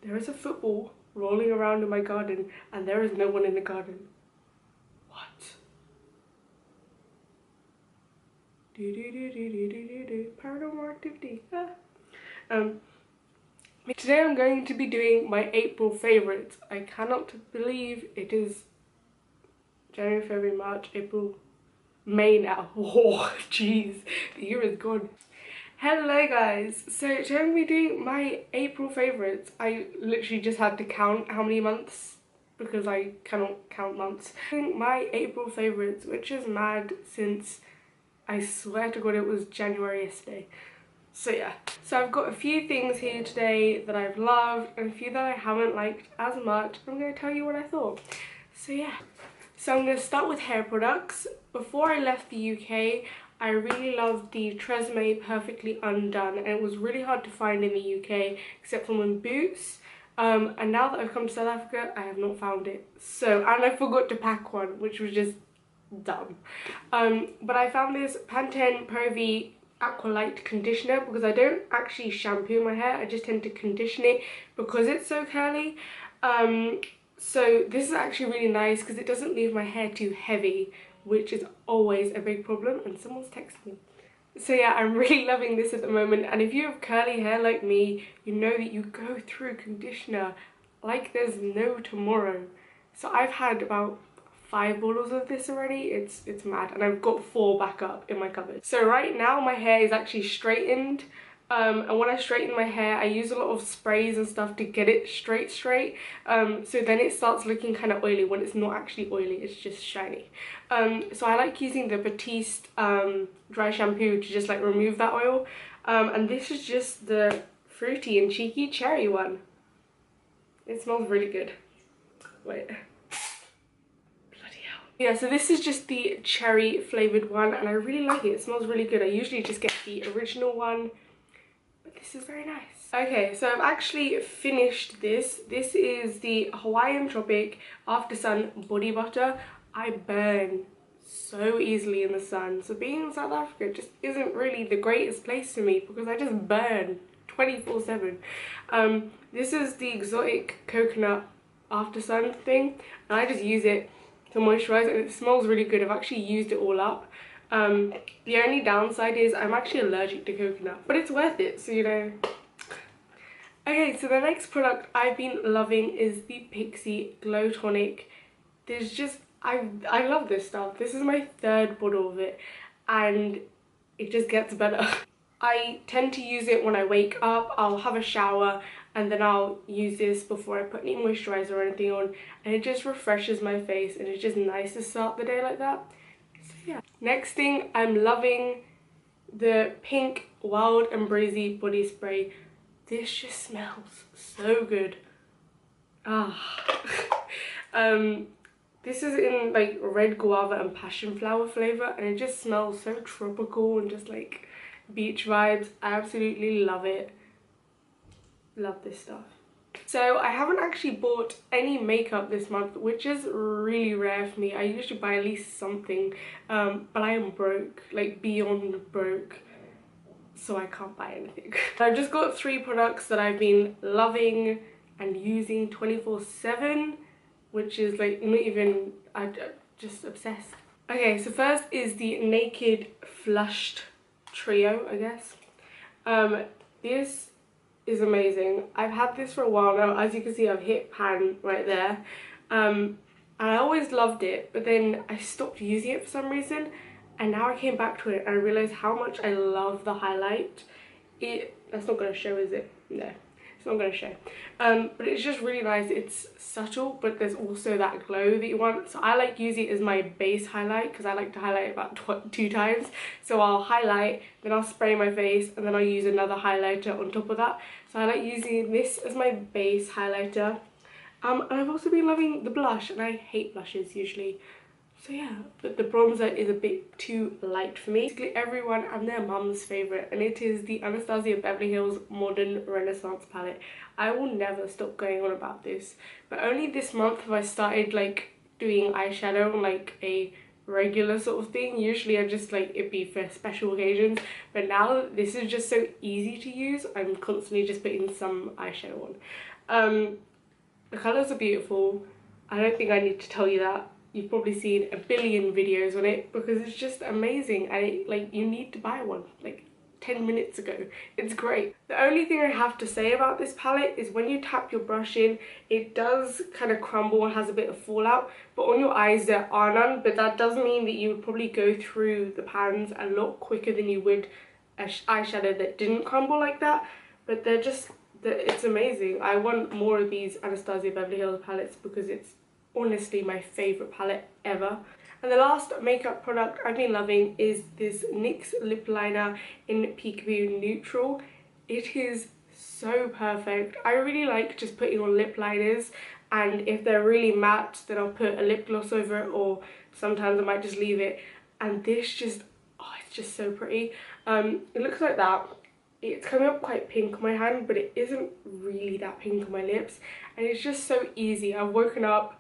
There is a football rolling around in my garden and there is no one in the garden. What? Paranormal activity. Today I'm going to be doing my April favourites. I cannot believe it is January, February, March, April, May now. Oh, jeez, the year is gone. Hello guys, so today I'm going to be doing my April favourites. I literally just had to count how many months because I cannot count months. My April favourites, which is mad since I swear to God it was January yesterday. So yeah, so I've got a few things here today that I've loved and a few that I haven't liked as much. I'm going to tell you what I thought. So yeah, so I'm going to start with hair products. Before I left the UK, I really loved the Tresemme Perfectly Undone, and it was really hard to find in the UK except for in Boots. And now that I've come to South Africa, I have not found it. So, and I forgot to pack one, which was just dumb. But I found this Pantene Pro V Aqualight conditioner because I don't actually shampoo my hair, I just tend to condition it because it's so curly. So this is actually really nice because it doesn't leave my hair too heavy, which is always a big problem. And someone's texting me. So yeah, I'm really loving this at the moment, and if you have curly hair like me, you know that you go through conditioner like there's no tomorrow. So I've had about 5 bottles of this already. It's mad, and I've got 4 back up in my cupboard. So right now my hair is actually straightened, and when I straighten my hair I use a lot of sprays and stuff to get it straight. So then it starts looking kind of oily when it's not actually oily, it's just shiny. So I like using the Batiste dry shampoo to just like remove that oil, and this is just the fruity and cheeky cherry one. It smells really good. Wait. Yeah, so this is just the cherry flavoured one and I really like it. It smells really good. I usually just get the original one, but this is very nice. Okay, so I've actually finished this. This is the Hawaiian Tropic After Sun Body Butter. I burn so easily in the sun. So being in South Africa just isn't really the greatest place for me because I just burn 24/7. This is the exotic coconut After Sun thing and I just use it to moisturize, and it smells really good. I've actually used it all up. The only downside is I'm actually allergic to coconut, but it's worth it, so you know. Okay, so the next product I've been loving is the Pixi Glow Tonic. There's just, I love this stuff. This is my 3rd bottle of it and it just gets better. I tend to use it when I wake up. I'll have a shower and then I'll use this before I put any moisturizer or anything on, and it just refreshes my face and it's just nice to start the day like that. So yeah. Next thing, I'm loving the pink Wild and Breezy body spray. This just smells so good. This is in like red guava and passion flower flavour and it just smells so tropical and just like beach vibes. I absolutely love it. Love this stuff. So I haven't actually bought any makeup this month, which is really rare for me. I usually buy at least something, but I am broke, like beyond broke, so I can't buy anything. I've just got 3 products that I've been loving and using 24/7, which is like not even, I'm just obsessed. Okay, so first is the Naked Flushed Trio, I guess. This is amazing. I've had this for a while now. As you can see, I've hit pan right there. And I always loved it, but then I stopped using it for some reason, and now I came back to it and I realized how much I love the highlight. That's not going to show, is it? No, it's not going to show. But it's just really nice. It's subtle, but there's also that glow that you want. So I like using it as my base highlight because I like to highlight about 2 times. So I'll highlight, then I'll spray my face, and then I'll use another highlighter on top of that. So I like using this as my base highlighter. And I've also been loving the blush, and I hate blushes usually. So yeah, but the bronzer is a bit too light for me. Basically everyone and their mum's favourite, and it is the Anastasia Beverly Hills Modern Renaissance palette. I will never stop going on about this, but only this month have I started like doing eyeshadow on like a regular sort of thing. Usually I just like it be for special occasions, but now this is just so easy to use, I'm constantly just putting some eyeshadow on. The colours are beautiful. I don't think I need to tell you that. You've probably seen a billion videos on it because it's just amazing, and it, like, you need to buy one like 10 minutes ago. It's great. The only thing I have to say about this palette is when you tap your brush in, it does kind of crumble and has a bit of fallout, but on your eyes there are none. But that does mean that you would probably go through the pans a lot quicker than you would a eyeshadow that didn't crumble like that. But they're just, it's amazing. I want more of these Anastasia Beverly Hills palettes because it's honestly my favourite palette ever. And the last makeup product I've been loving is this NYX lip liner in Peekaboo Neutral. It is so perfect. I really like just putting on lip liners, and if they're really matte then I'll put a lip gloss over it, or sometimes I might just leave it. And this just, oh, it's just so pretty. It looks like that. It's coming up quite pink on my hand, but it isn't really that pink on my lips, and it's just so easy. I've woken up,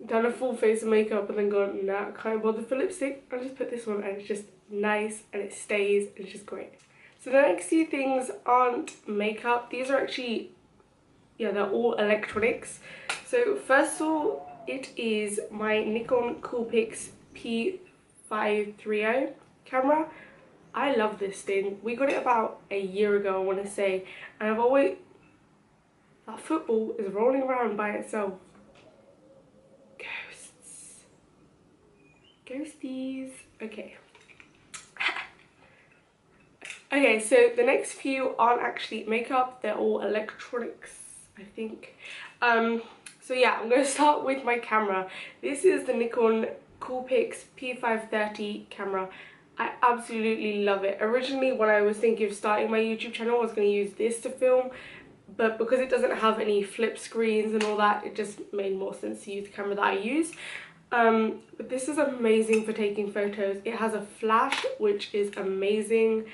done a full face of makeup, and then gone, nah, I can't bother for lipstick, I'll just put this on, and it's just nice and it stays and it's just great. So the next few things aren't makeup. These are actually, yeah, they're all electronics. So first of all, it is my Nikon Coolpix P530 camera. I love this thing. We got it about a year ago, I want to say, and I've always, that football is rolling around by itself. Ghosts. Ghosties. Okay. Okay, so the next few aren't actually makeup, they're all electronics, I think. So yeah, I'm going to start with my camera. This is the Nikon Coolpix P530 camera. I absolutely love it. Originally, when I was thinking of starting my YouTube channel, I was going to use this to film, but because it doesn't have any flip screens and all that, it just made more sense to use the camera that I use. But this is amazing for taking photos. It has a flash, which is amazing,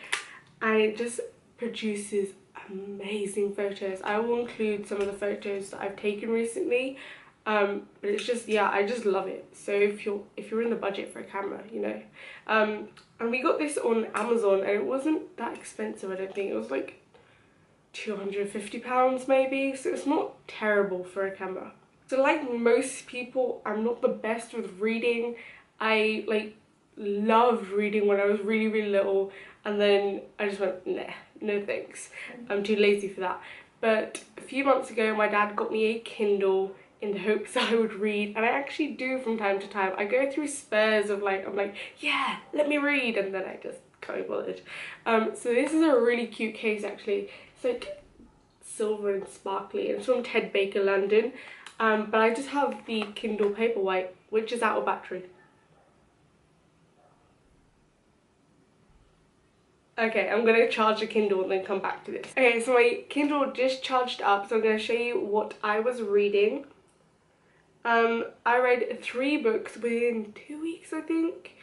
and it just produces amazing photos. I will include some of the photos that I've taken recently. But it's just, yeah, I just love it. So if you're in the budget for a camera, you know. And we got this on Amazon, and it wasn't that expensive, I don't think. It was like £250 maybe, so it's not terrible for a camera. So like most people, I'm not the best with reading. I like loved reading when I was really little, and then I just went, nah, no thanks, I'm too lazy for that. But a few months ago my dad got me a Kindle in the hopes that I would read, and I actually do from time to time. I go through spurs of like, I'm like, yeah, let me read, and then I just can't be bothered. So this is a really cute case actually. It's like silver and sparkly, and it's from Ted Baker London. But I just have the Kindle Paperwhite, which is out of battery. Okay, I'm going to charge the Kindle and then come back to this. Okay, so my Kindle just charged up, so I'm going to show you what I was reading. I read 3 books within 2 weeks, I think,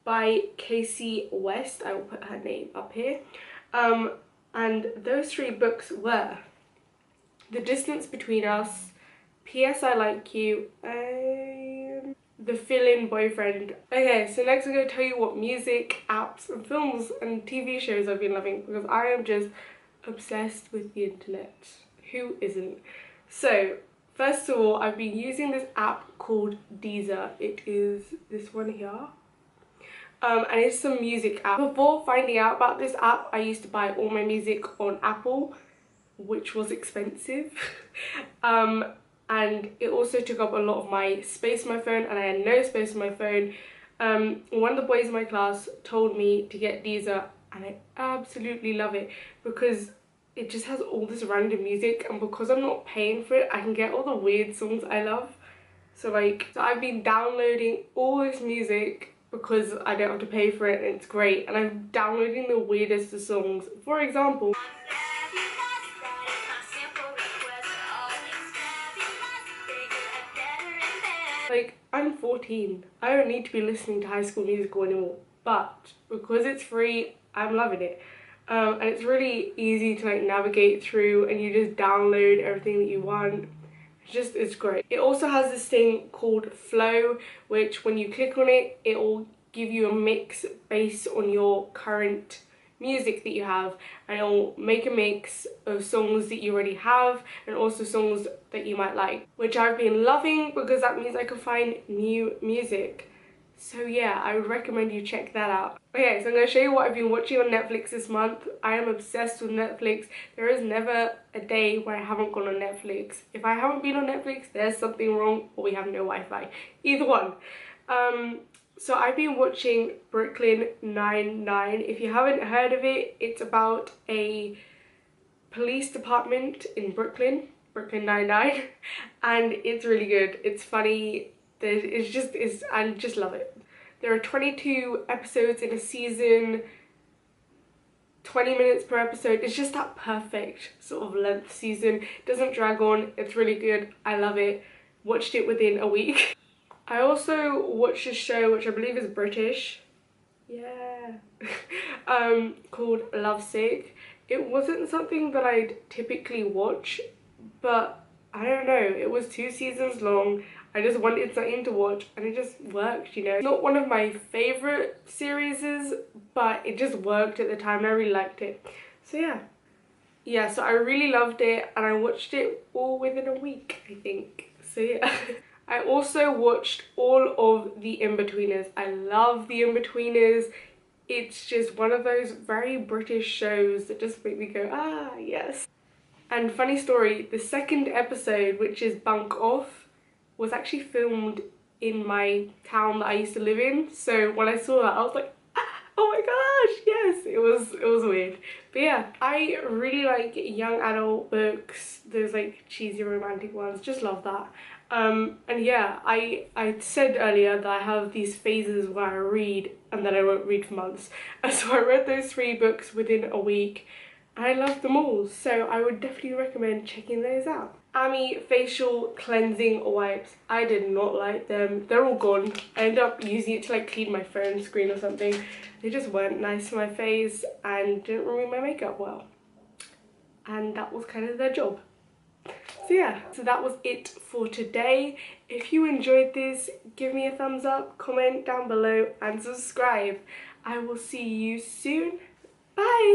by Casey West. I will put her name up here. And those 3 books were The Distance Between Us, P.S. I Like You, and The Fill-In Boyfriend. Okay, so next I'm going to tell you what music, apps, and films and TV shows I've been loving, because I am just obsessed with the internet. Who isn't? So, first of all, I've been using this app called Deezer. It is this one here. And it's a music app. Before finding out about this app, I used to buy all my music on Apple, which was expensive. And it also took up a lot of my space on my phone, and I had no space on my phone. One of the boys in my class told me to get Deezer, and I absolutely love it because it just has all this random music, and because I'm not paying for it, I can get all the weird songs I love. So I've been downloading all this music because I don't have to pay for it, and it's great. And I'm downloading the weirdest of songs. For example, like, I'm 14. I don't need to be listening to High School Musical anymore, but because it's free, I'm loving it. And it's really easy to like navigate through, and you just download everything that you want. It's great. It also has this thing called Flow, which when you click on it, it will give you a mix based on your current music that you have, and it'll make a mix of songs that you already have and also songs that you might like, which I've been loving because that means I can find new music. So yeah, I would recommend you check that out. Okay, so I'm going to show you what I've been watching on Netflix this month. I am obsessed with Netflix. There is never a day where I haven't gone on Netflix. If I haven't been on Netflix, there's something wrong, or we have no Wi-Fi. Either one. So I've been watching Brooklyn Nine-Nine. If you haven't heard of it, it's about a police department in Brooklyn Nine-Nine, and it's really good. It's funny. I just love it. There are 22 episodes in a season, 20 minutes per episode. It's just that perfect sort of length season. It doesn't drag on. It's really good. I love it. Watched it within a week. I also watched a show which I believe is British. Yeah. Called Lovesick. It wasn't something that I'd typically watch, but I don't know. It was 2 seasons long. I just wanted something to watch and it just worked, you know. It's not one of my favourite series, but it just worked at the time and I really liked it. So yeah. Yeah, so I really loved it and I watched it all within a week, I think. So yeah. I also watched all of The In-Betweeners. I love The In-Betweeners. It's just one of those very British shows that just make me go, ah, yes. And funny story, the second episode, which is Bunk Off, was actually filmed in my town that I used to live in. So when I saw that, I was like, ah, oh my gosh, yes, it was weird. But yeah, I really like young adult books. There's like cheesy romantic ones, just love that. And yeah, I said earlier that I have these phases where I read and then I won't read for months. And so I read those 3 books within a week. I love them all, so I would definitely recommend checking those out. Amie facial cleansing wipes. I did not like them. They're all gone. I ended up using it to like clean my phone screen or something. They just weren't nice for my face and didn't remove my makeup well. And that was kind of their job. So yeah, so that was it for today. If you enjoyed this, give me a thumbs up, comment down below and subscribe. I will see you soon. Bye!